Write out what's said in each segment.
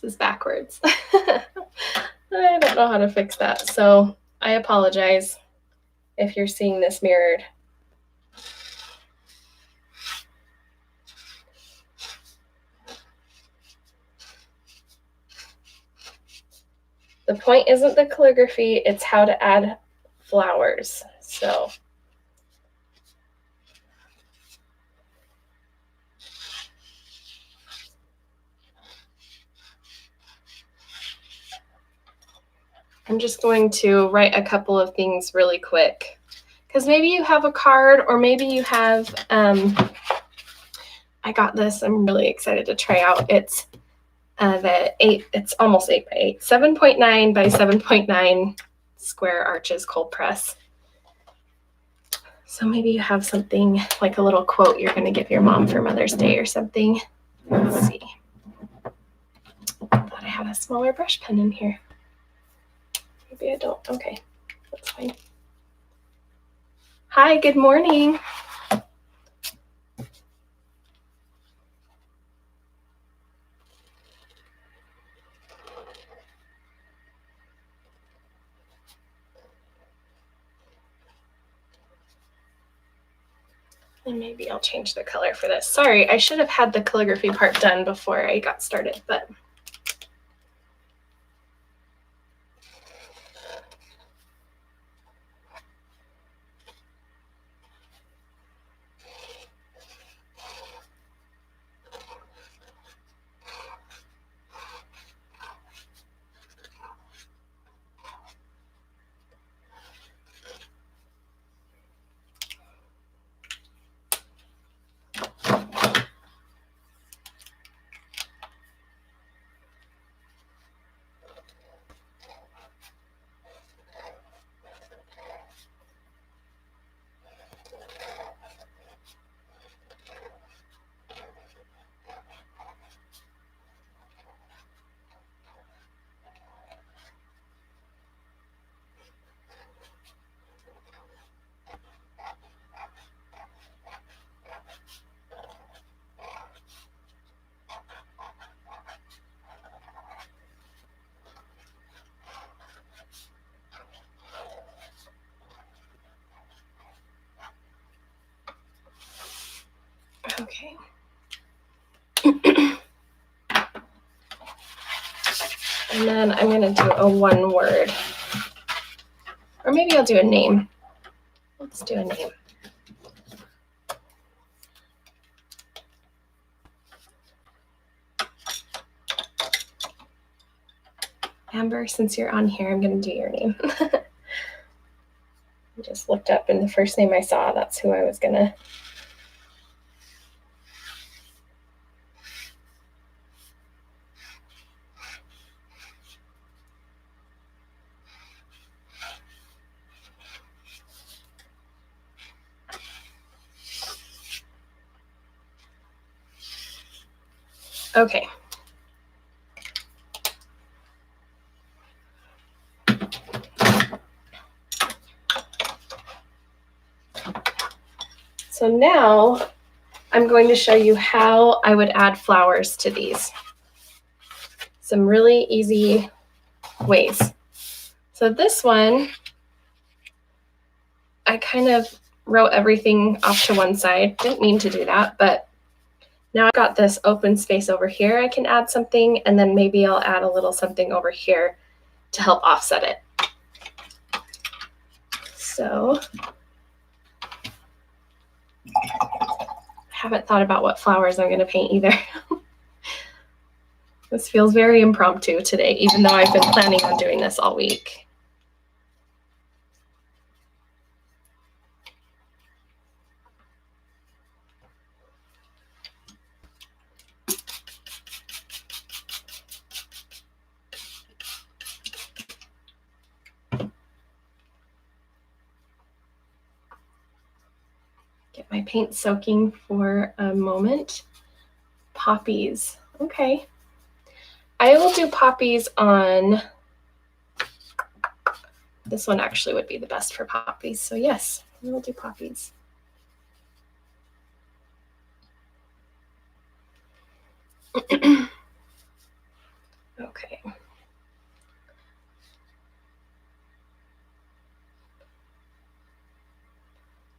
This is backwards. I don't know how to fix that, so I apologize if you're seeing this mirrored. The point isn't the calligraphy, it's how to add flowers. So I'm just going to write a couple of things really quick, because maybe you have a card, or maybe you have, I got this, I'm really excited to try out. It's it's almost 8 by 8, 7.9 by 7.9 square arches cold press. So maybe you have something like a little quote you're going to give your mom for Mother's Day or something. Let's see. I thought I had a smaller brush pen in here. Maybe I don't. Okay, that's fine. Hi, good morning. And maybe I'll change the color for this. Sorry, I should have had the calligraphy part done before I got started, but okay. And then I'm going to do a one word, or maybe I'll do a name. Let's do a name. Amber, since you're on here, I'm going to do your name. I just looked up, and the first name I saw, that's who I was going to. Okay. So now I'm going to show you how I would add flowers to these. Some really easy ways. So this one, I kind of wrote everything off to one side. Didn't mean to do that, but now I've got this open space over here. I can add something, and then maybe I'll add a little something over here to help offset it. So I haven't thought about what flowers I'm going to paint either. This feels very impromptu today, even though I've been planning on doing this all week. Get my paint soaking for a moment. Poppies. Okay. I will do poppies on, this one actually would be the best for poppies. So yes, we'll do poppies. Okay.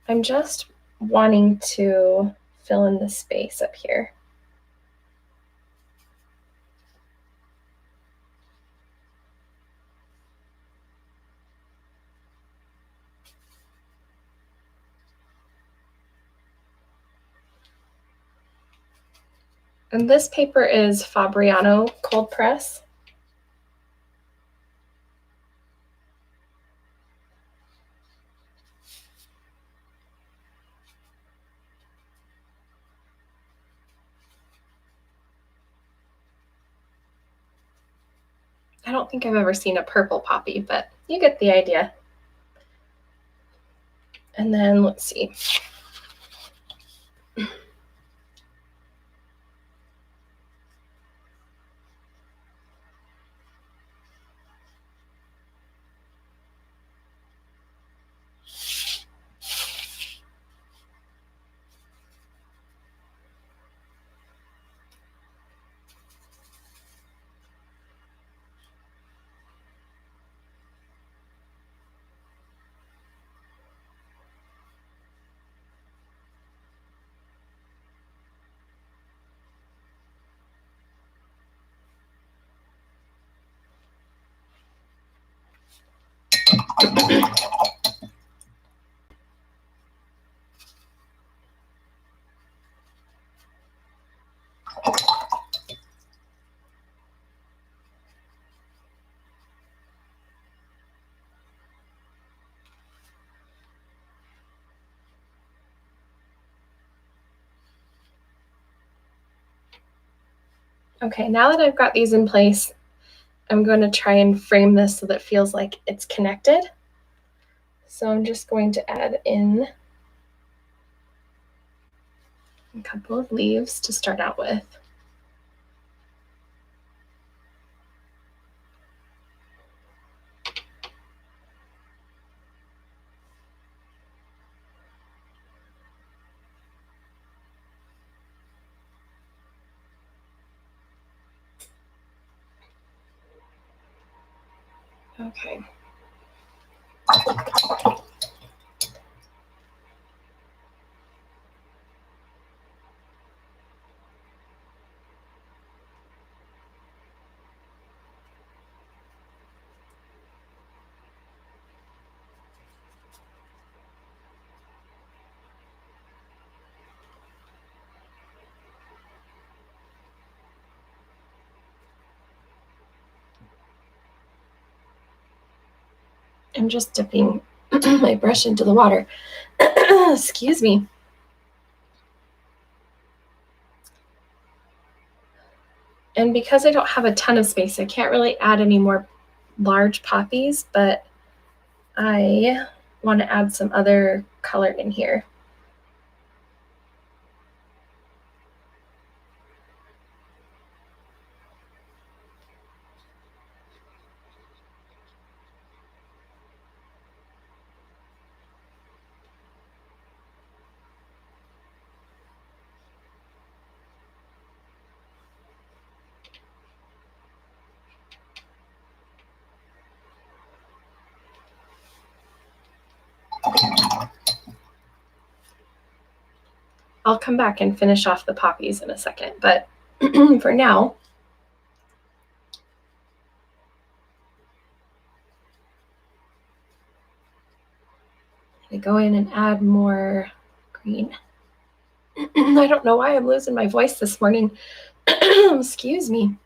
I'm just wanting to fill in the space up here. And this paper is Fabriano cold press. I don't think I've ever seen a purple poppy, but you get the idea. And then let's see. Okay, now that I've got these in place, I'm going to try and frame this so that it feels like it's connected. So I'm just going to add in a couple of leaves to start out with. Okay. I'm just dipping my brush into the water. Excuse me. And because I don't have a ton of space, I can't really add any more large poppies, but I want to add some other color in here. I'll come back and finish off the poppies in a second, but for now, I go in and add more green. I don't know why I'm losing my voice this morning. Excuse me.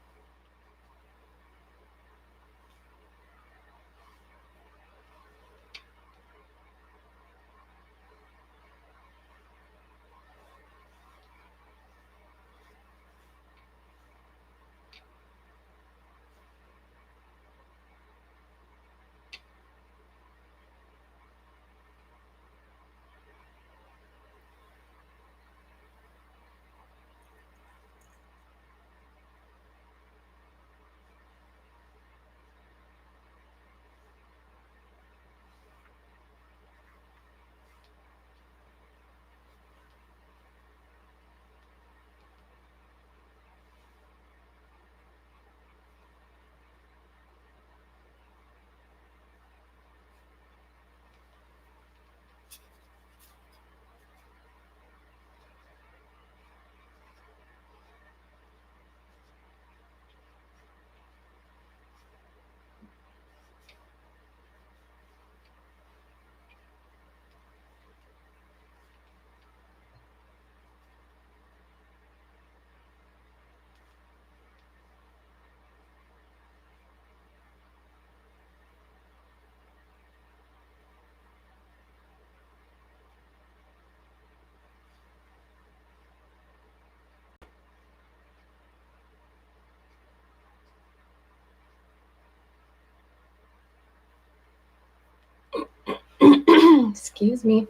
Excuse me.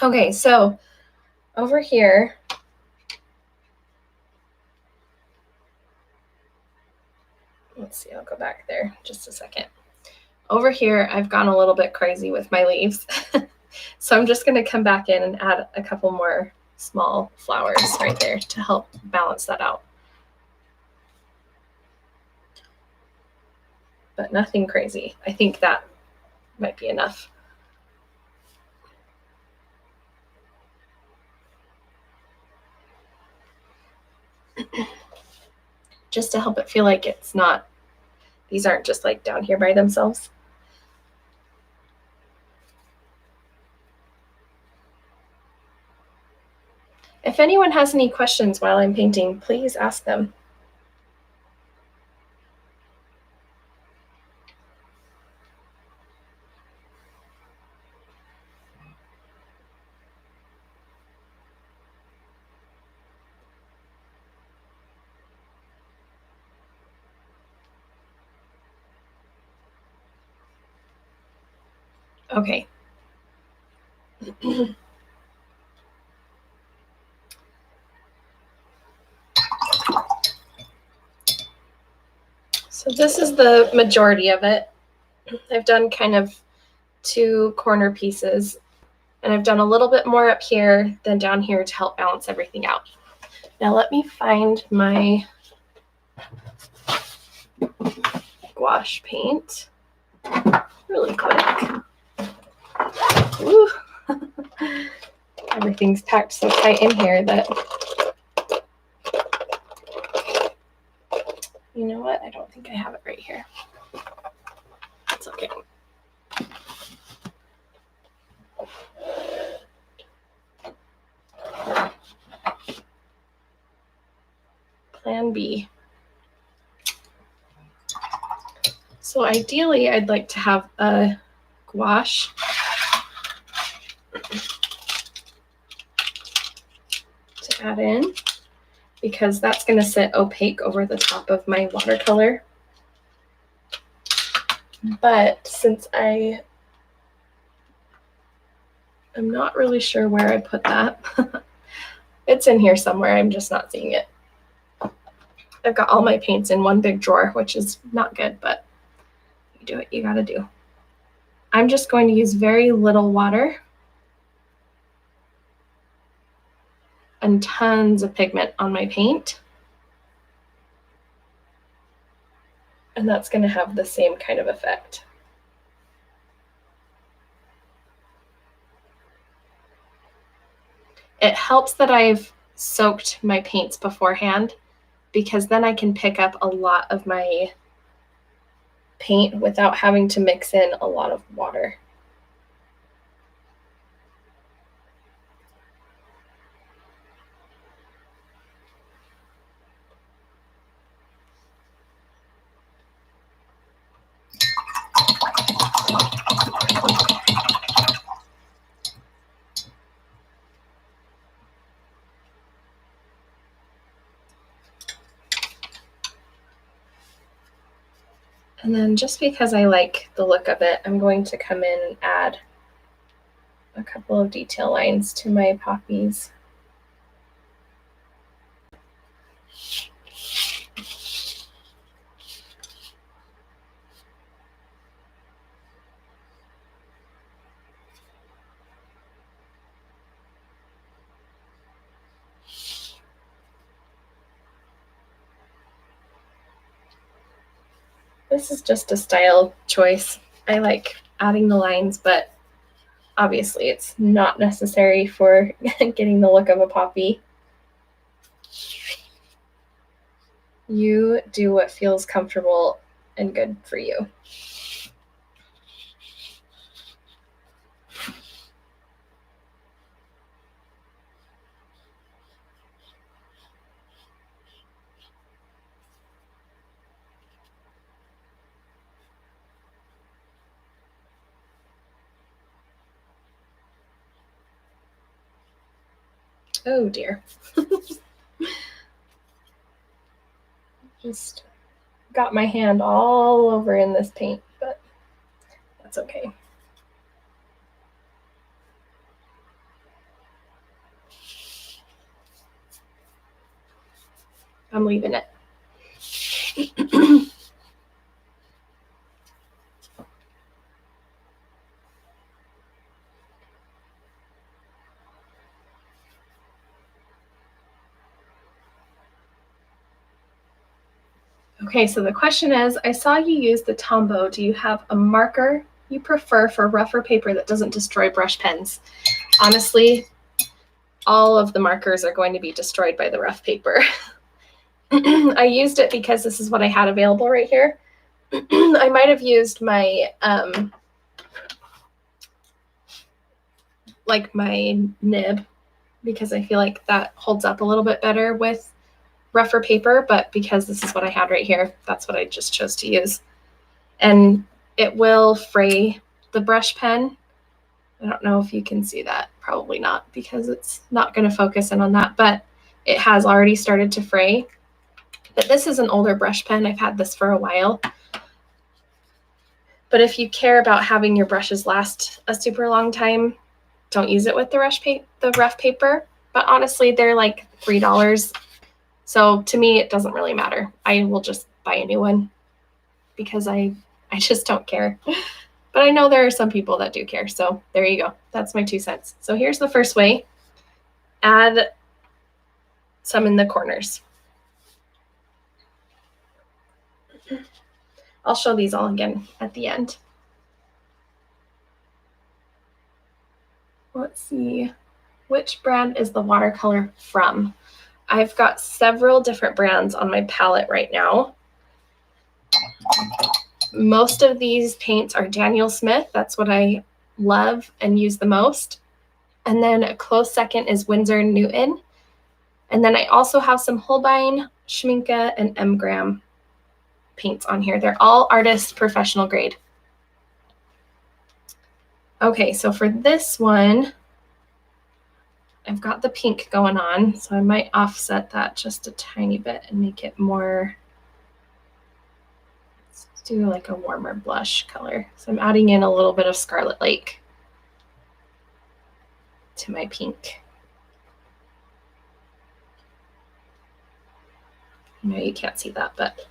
Okay, so over here, let's see, I'll go back there just a second. Over here, I've gone a little bit crazy with my leaves. So I'm just going to come back in and add a couple more small flowers right there to help balance that out. But nothing crazy. I think that might be enough. Just to help it feel like it's not, these aren't just like down here by themselves. If anyone has any questions while I'm painting, please ask them. Okay. So this is the majority of it. I've done kind of 2 corner pieces, and I've done a little bit more up here than down here to help balance everything out. Now let me find my gouache paint really quick. Ooh. Everything's packed so tight in here that, you know what? I don't think I have it right here. It's okay. Plan B. So ideally, I'd like to have a gouache to add in, because that's going to sit opaque over the top of my watercolor. But since I am not really sure where I put that, it's in here somewhere, I'm just not seeing it. I've got all my paints in one big drawer, which is not good, but you do what you gotta do. I'm just going to use very little water and tons of pigment on my paint. And that's going to have the same kind of effect. It helps that I've soaked my paints beforehand, because then I can pick up a lot of my paint without having to mix in a lot of water. And then just because I like the look of it, I'm going to come in and add a couple of detail lines to my poppies. This is just a style choice. I like adding the lines, but obviously it's not necessary for getting the look of a poppy. You do what feels comfortable and good for you. Oh dear. Just got my hand all over in this paint, but that's okay. I'm leaving it. Okay, so the question is, I saw you use the Tombow. Do you have a marker you prefer for rougher paper that doesn't destroy brush pens? Honestly, all of the markers are going to be destroyed by the rough paper. I used it because this is what I had available right here. I might have used my like my nib, because I feel like that holds up a little bit better with rougher paper, but because this is what I had right here, that's what I just chose to use. And it will fray the brush pen. I don't know if you can see that, probably not, because it's not going to focus in on that, but it has already started to fray. But this is an older brush pen. I've had this for a while. But if you care about having your brushes last a super long time, don't use it with the rough paper. But honestly, they're like $3. So to me, it doesn't really matter. I will just buy a new one because I just don't care. But I know there are some people that do care. So there you go. That's my 2 cents. So here's the first way. Add some in the corners. I'll show these all again at the end. Let's see. Which brand is the watercolor from? I've got several different brands on my palette right now. Most of these paints are Daniel Smith. That's what I love and use the most. And then a close second is Winsor & Newton. And then I also have some Holbein, Schmincke, and M. Graham paints on here. They're all artist professional grade. Okay, so for this one, I've got the pink going on, so I might offset that just a tiny bit and make it more, let's do like a warmer blush color. So I'm adding in a little bit of Scarlet Lake to my pink. I know you can't see that, but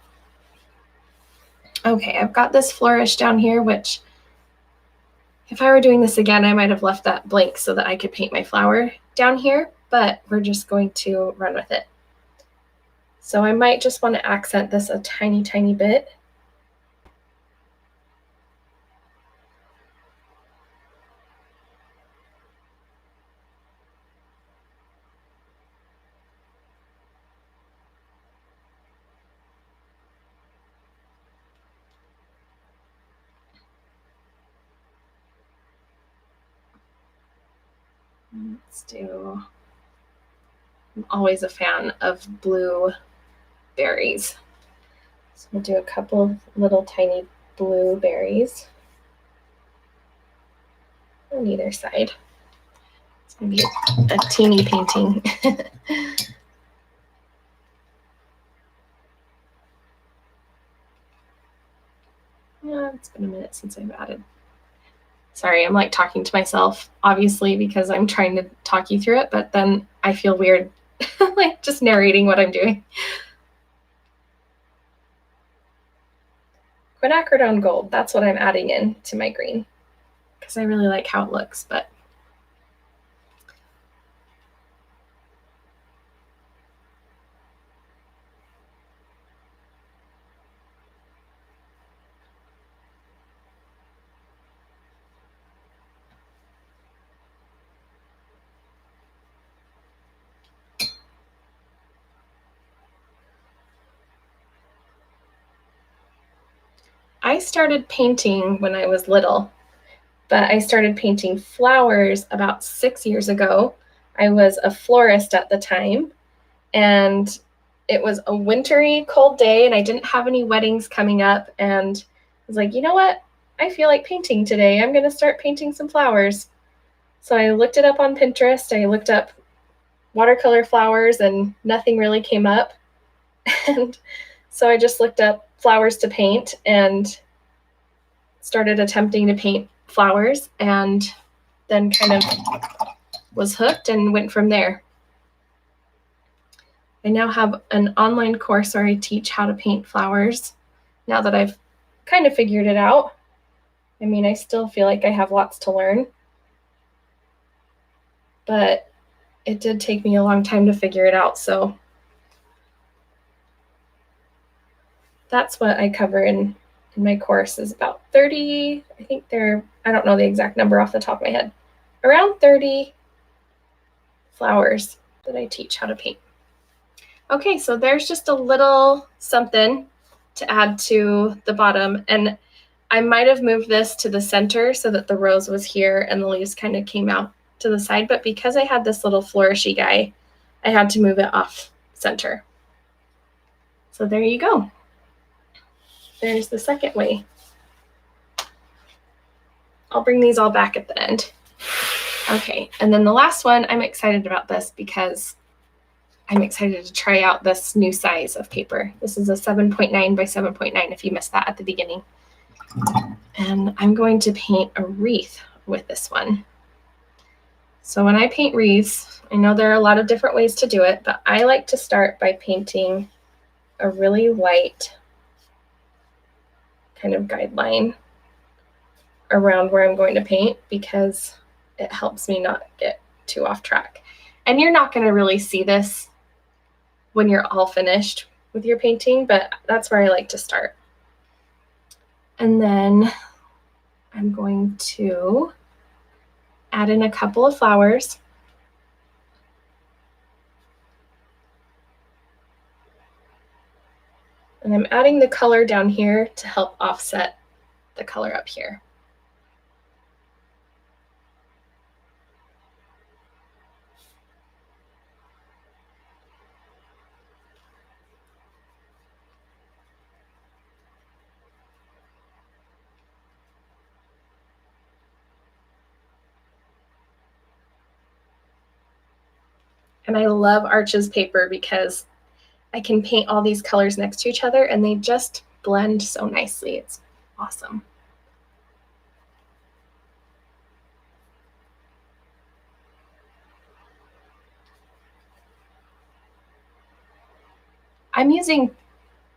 okay, I've got this flourish down here, which if I were doing this again, I might have left that blank so that I could paint my flower down here, but we're just going to run with it. So I might just want to accent this a tiny, tiny bit. Let's do, I'm always a fan of blue berries. So we'll do a couple of little tiny blue berries on either side. It's going to be a teeny painting. Yeah, it's been a minute since I've added. Sorry, I'm like talking to myself, obviously, because I'm trying to talk you through it, but then I feel weird like just narrating what I'm doing. Quinacridone gold, that's what I'm adding in to my green because I really like how it looks, but I started painting when I was little, but I started painting flowers about 6 years ago. I was a florist at the time, and it was a wintry, cold day, and I didn't have any weddings coming up, and I was like, you know what? I feel like painting today. I'm going to start painting some flowers. So I looked it up on Pinterest. I looked up watercolor flowers, and nothing really came up. And so I just looked up flowers to paint and started attempting to paint flowers, and then kind of was hooked and went from there. I now have an online course where I teach how to paint flowers now that I've kind of figured it out. I mean, I still feel like I have lots to learn, but it did take me a long time to figure it out. So that's what I cover in my course, is about 30, I think I don't know the exact number off the top of my head, around 30 flowers that I teach how to paint. Okay, so there's just a little something to add to the bottom, and I might have moved this to the center so that the rose was here and the leaves kind of came out to the side, but because I had this little flourishy guy, I had to move it off center. So there you go. There's the second way. I'll bring these all back at the end. Okay, and then the last one, I'm excited about this because I'm excited to try out this new size of paper. This is a 7.9 by 7.9 if you missed that at the beginning. And I'm going to paint a wreath with this one. So when I paint wreaths, I know there are a lot of different ways to do it, but I like to start by painting a really light kind of guideline around where I'm going to paint, because it helps me not get too off track. And you're not going to really see this when you're all finished with your painting, but that's where I like to start. And then I'm going to add in a couple of flowers. And I'm adding the color down here to help offset the color up here. And I love Arches paper because I can paint all these colors next to each other and they just blend so nicely. It's awesome. I'm using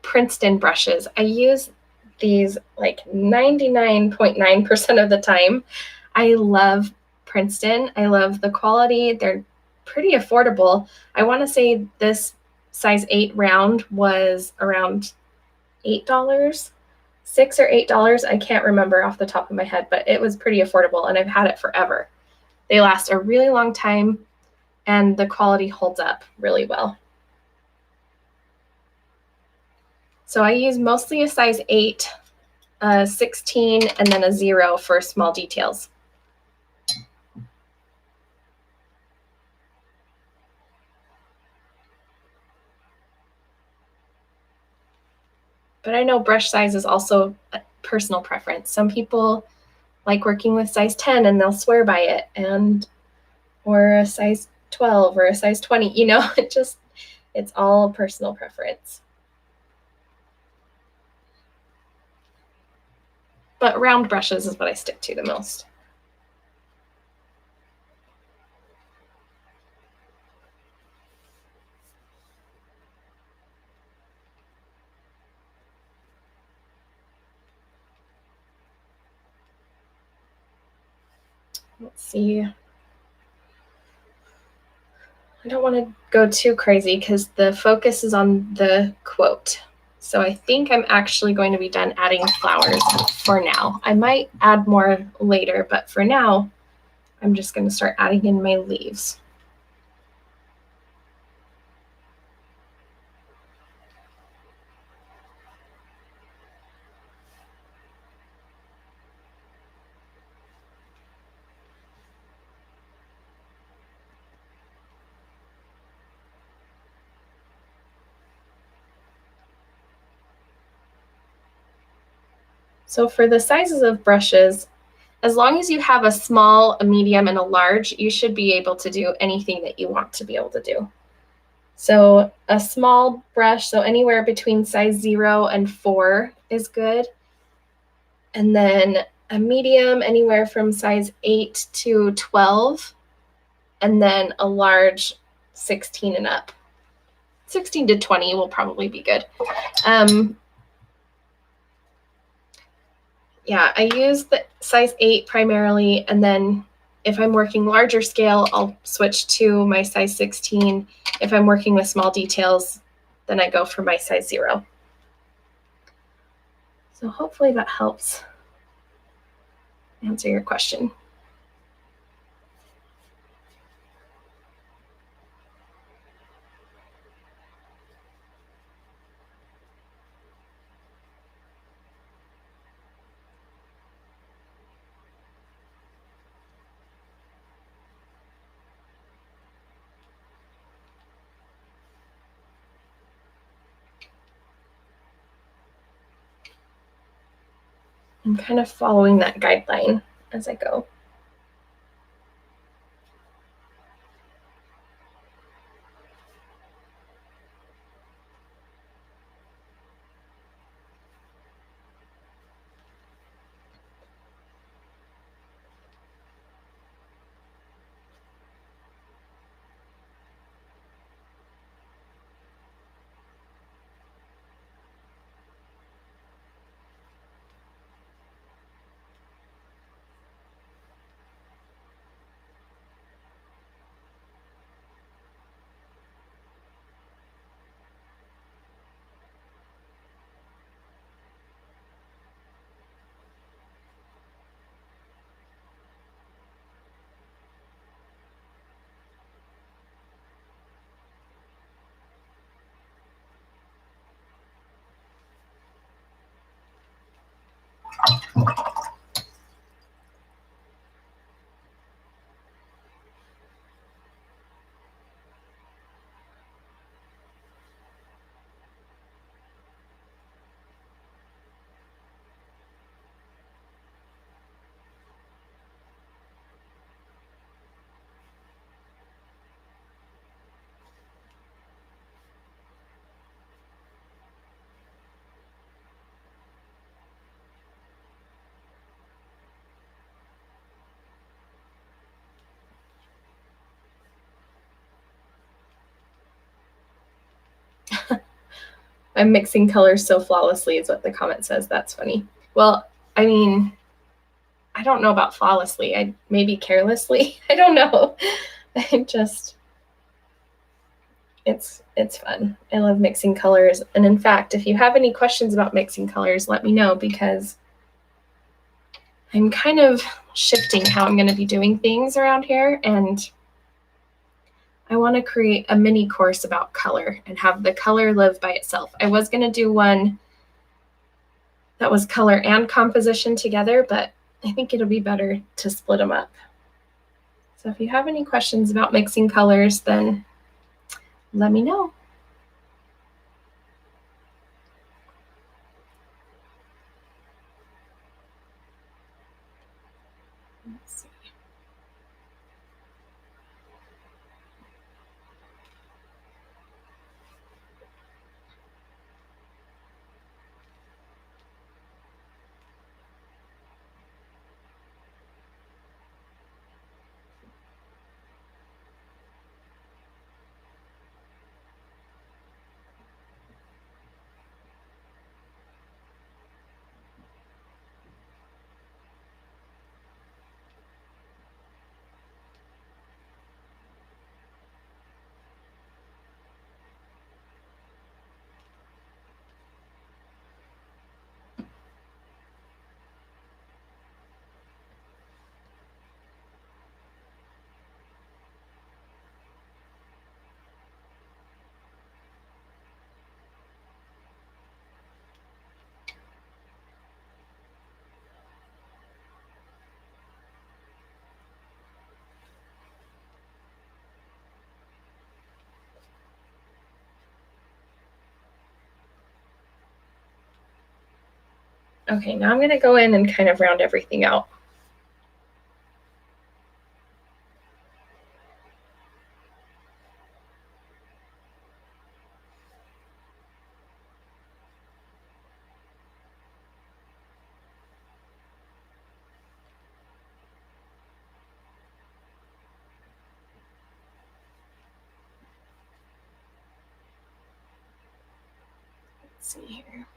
Princeton brushes. I use these like 99.9% of the time. I love Princeton. I love the quality. They're pretty affordable. I want to say this size 8 round was around $8, $6 or $8. I can't remember off the top of my head, but it was pretty affordable and I've had it forever. They last a really long time and the quality holds up really well. So I use mostly a size 8, 16, and then a 0 for small details. But I know brush size is also a personal preference. Some people like working with size 10 and they'll swear by it, or a size 12 or a size 20, you know, it's all personal preference. But round brushes is what I stick to the most. Let's see. I don't want to go too crazy because the focus is on the quote. So I think I'm actually going to be done adding flowers for now. I might add more later, but for now, I'm just going to start adding in my leaves. So for the sizes of brushes, as long as you have a small, a medium, and a large, you should be able to do anything that you want to be able to do. So a small brush, so anywhere between size 0 and 4 is good. And then a medium, anywhere from size 8 to 12. And then a large, 16 and up. 16 to 20 will probably be good. Yeah, I use the size 8 primarily, and then if I'm working larger scale, I'll switch to my size 16. If I'm working with small details, then I go for my size 0. So hopefully that helps answer your question. I'm kind of following that guideline as I go. I'm mixing colors so flawlessly is what the comment says. That's funny. Well, I mean, I don't know about flawlessly. I maybe carelessly. I don't know. It's fun. I love mixing colors. And in fact, if you have any questions about mixing colors, let me know, because I'm kind of shifting how I'm going to be doing things around here, and I want to create a mini course about color and have the color live by itself. I was going to do one that was color and composition together, but I think it'll be better to split them up. So if you have any questions about mixing colors, then let me know. Let's see. Okay, now I'm going to go in and kind of round everything out. see here.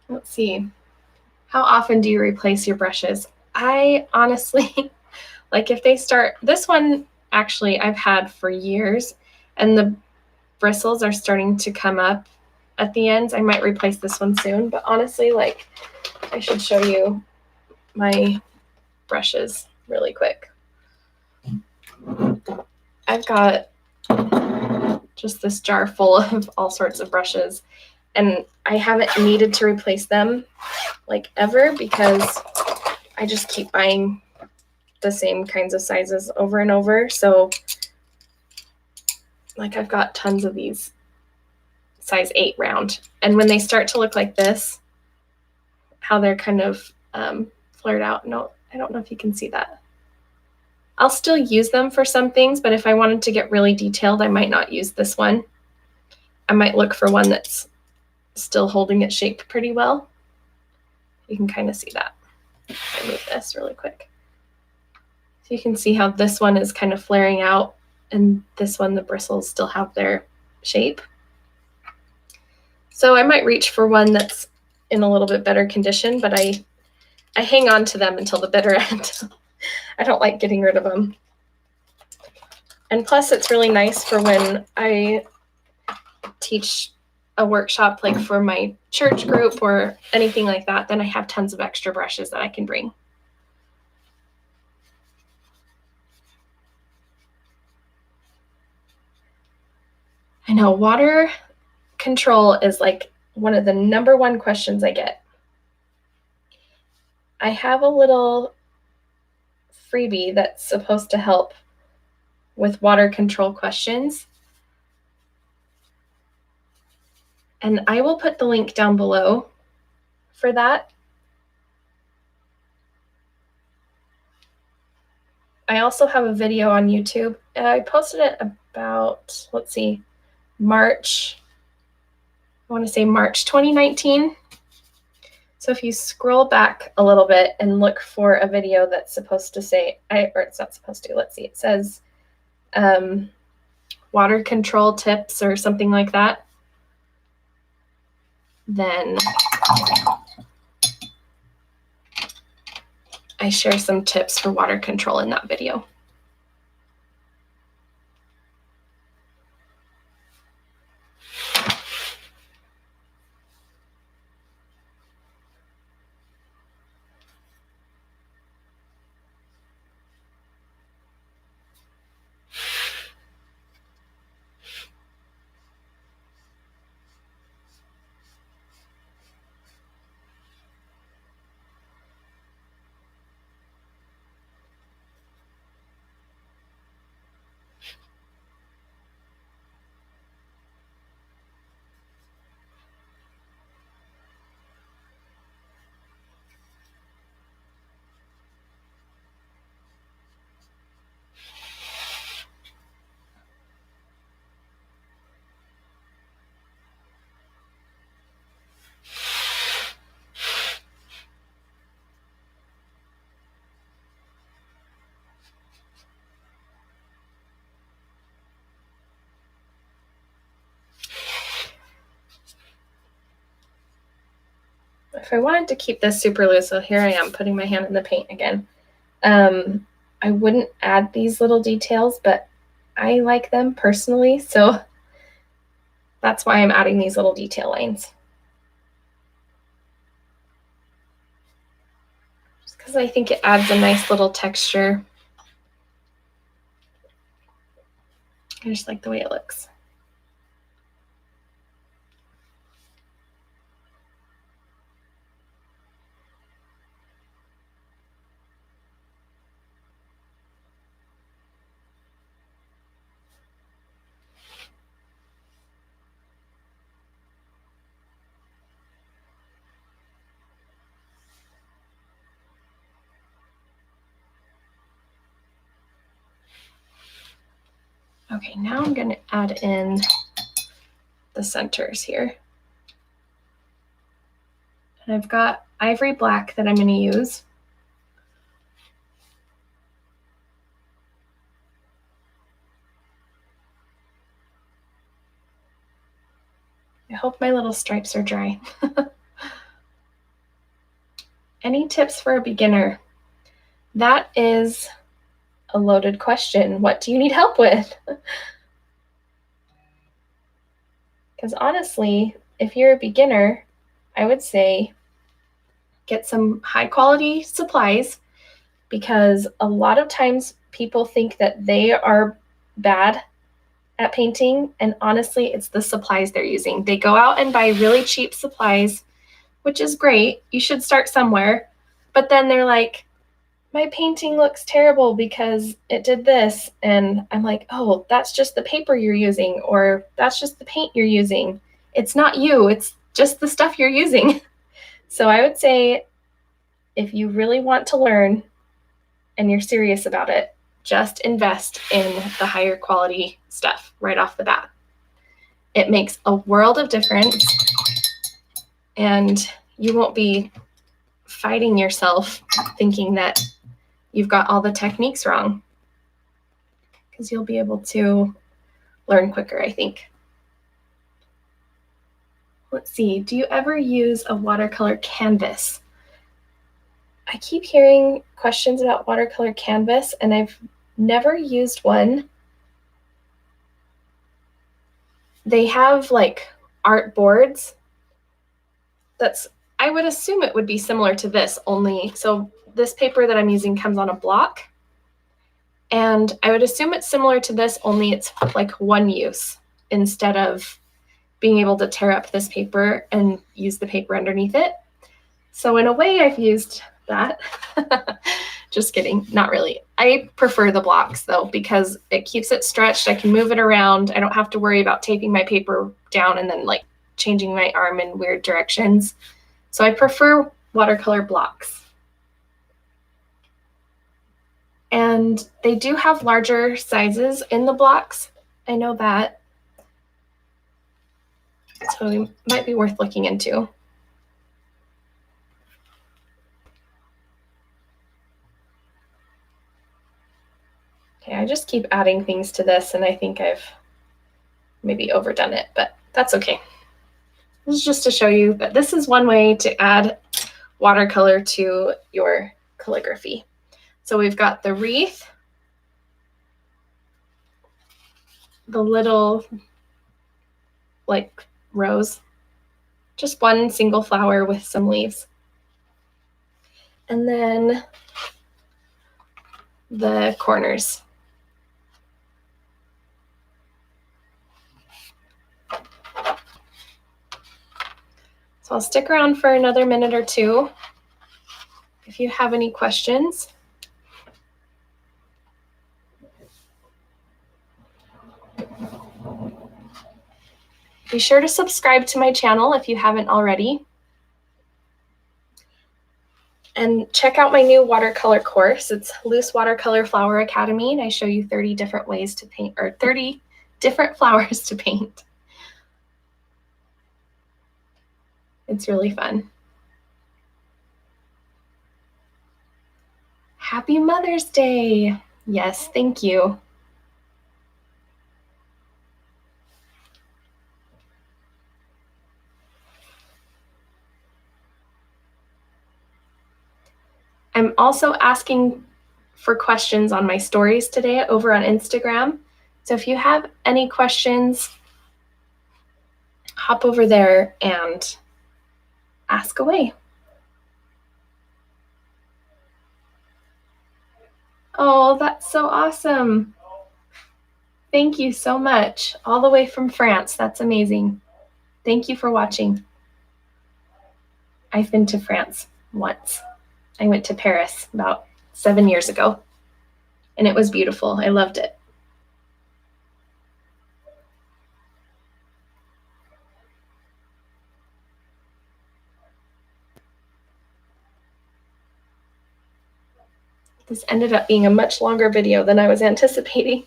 Let's see. How often do you replace your brushes? I honestly, like if they start, this one actually I've had for years and the bristles are starting to come up at the ends. I might replace this one soon, but honestly, like I should show you my brushes really quick. I've got just this jar full of all sorts of brushes, and I haven't needed to replace them like ever because I just keep buying the same kinds of sizes over and over. So like I've got tons of these size 8 round, and when they start to look like this, how they're kind of flared out. No, I don't know if you can see that. I'll still use them for some things, but if I wanted to get really detailed, I might not use this one. I might look for one that's still holding its shape pretty well. You can kind of see that. I'll move this really quick. So you can see how this one is kind of flaring out, and this one, the bristles still have their shape. So I might reach for one that's in a little bit better condition, but I hang on to them until the bitter end. I don't like getting rid of them. And plus it's really nice for when I teach a workshop, like for my church group or anything like that, then I have tons of extra brushes that I can bring. I know water control is like one of the #1 questions I get. I have a little freebie that's supposed to help with water control questions. And I will put the link down below for that. I also have a video on YouTube. I posted it about, let's see, March 2019. So if you scroll back a little bit and look for a video that's supposed to say, or it's not supposed to, let's see, it says water control tips or something like that, then I share some tips for water control in that video. If I wanted to keep this super loose, so here I am putting my hand in the paint again. I wouldn't add these little details, but I like them personally, so that's why I'm adding these little detail lines. Just because I think it adds a nice little texture. I just like the way it looks. Okay, now I'm going to add in the centers here. And I've got ivory black that I'm going to use. I hope my little stripes are dry. Any tips for a beginner? That is a loaded question. What do you need help with? Because honestly, if you're a beginner, I would say get some high quality supplies, because a lot of times people think that they are bad at painting, and honestly, it's the supplies they're using. They go out and buy really cheap supplies, which is great. You should start somewhere. But then they're like, my painting looks terrible because it did this. And I'm like, oh, that's just the paper you're using, or that's just the paint you're using. It's not you, it's just the stuff you're using. So I would say if you really want to learn and you're serious about it, just invest in the higher quality stuff right off the bat. It makes a world of difference, and you won't be fighting yourself thinking that you've got all the techniques wrong, because you'll be able to learn quicker, I think. Let's see, do you ever use a watercolor canvas? I keep hearing questions about watercolor canvas, and I've never used one. They have like art boards. I would assume it would be similar to this, only, so this paper that I'm using comes on a block. And I would assume it's similar to this, only it's like one use instead of being able to tear up this paper and use the paper underneath it. So in a way, I've used that. Just kidding, not really. I prefer the blocks though, because it keeps it stretched. I can move it around. I don't have to worry about taping my paper down and then like changing my arm in weird directions. So I prefer watercolor blocks. And they do have larger sizes in the blocks. I know that. So it might be worth looking into. Okay, I just keep adding things to this, and I think I've maybe overdone it, but that's okay. This is just to show you that this is one way to add watercolor to your calligraphy. So we've got the wreath, the little like rose, just one single flower with some leaves. And then the corners. So I'll stick around for another minute or two if you have any questions. Be sure to subscribe to my channel if you haven't already. And check out my new watercolor course. It's Loose Watercolor Flower Academy, and I show you 30 different ways to paint, or 30 different flowers to paint. It's really fun. Happy Mother's Day. Yes, thank you. I'm also asking for questions on my stories today over on Instagram. So if you have any questions, hop over there and ask away. Oh, that's so awesome. Thank you so much. All the way from France. That's amazing. Thank you for watching. I've been to France once. I went to Paris about 7 years ago, and it was beautiful. I loved it. This ended up being a much longer video than I was anticipating.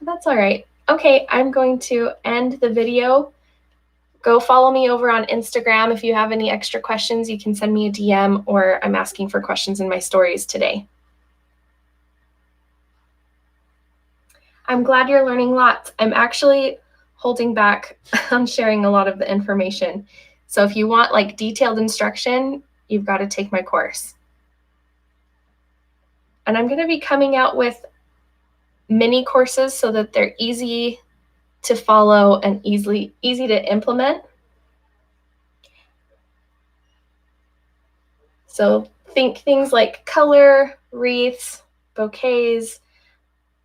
That's all right. Okay, I'm going to end the video. Go follow me over on Instagram. If you have any extra questions, you can send me a DM, or I'm asking for questions in my stories today. I'm glad you're learning lots. I'm actually holding back on sharing a lot of the information. So if you want like detailed instruction, you've got to take my course. And I'm going to be coming out with mini courses so that they're easy to follow and easy to implement. So think things like color, wreaths, bouquets,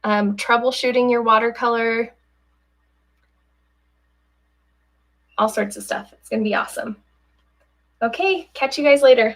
troubleshooting your watercolor, all sorts of stuff. It's going to be awesome. Okay, catch you guys later.